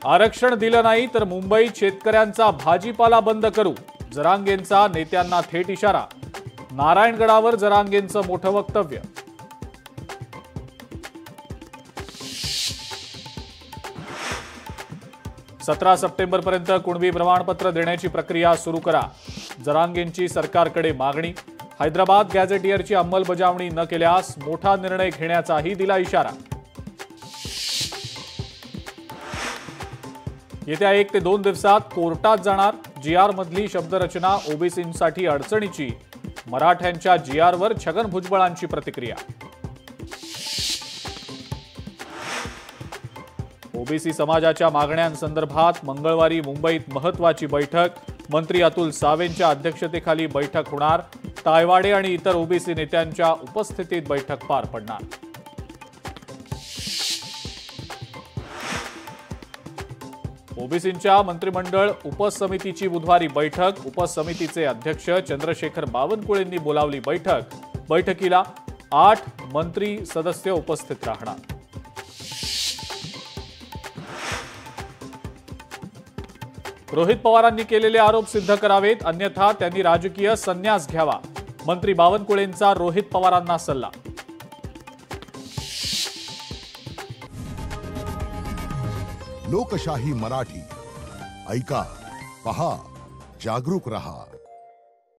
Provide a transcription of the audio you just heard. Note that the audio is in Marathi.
आरक्षण दिलं नाही तर मुंबईत शेतकऱ्यांचा भाजीपाला बंद करू, जरांगेंचा नेत्यांना थेट इशारा। नारायणगडावर जरांगेंचं मोठं वक्तव्य। सतरा सप्टेंबरपर्यंत कुणबी प्रमाणपत्र देण्याची प्रक्रिया सुरू करा, जरांगेंची सरकारकडे मागणी। हैदराबाद गॅझेटियरची अंमलबजावणी न केल्यास मोठा निर्णय घेण्याचाही दिला इशारा। येत्या 1 ते 2 दिवसात कोर्टात जाणार जीआर मधली शब्दरचना ओबीसींसाठी अडचणीची, मराठ्यांच्या जीआरवर छगन भुजबळांची प्रतिक्रिया। ओबीसी समाजाच्या मागण्यांसंदर्भात मंगळवारी मुंबईत महत्त्वाची बैठक, मंत्री अतुल सावेंच्या अध्यक्षतेखाली बैठक होणार। तायवाडे आणि इतर ओबीसी नेत्यांच्या उपस्थितीत बैठक पार पडणार। ओबीसींच्या मंत्रिमंडळ उपसमितीची बुधवारी बैठक, उपसमितीचे अध्यक्ष चंद्रशेखर बावनकुळेंनी बोलावली बैठक। बैठकीला 8 मंत्री सदस्य उपस्थित राहणार। रोहित पवारांनी केलेले आरोप सिद्ध करावेत, अन्यथा त्यांनी राजकीय संन्यास घ्यावा, मंत्री बावनकुळेंचा रोहित पवारांना सल्ला। लोकशाही मराठी ऐका, पहा, जागरूक रहा।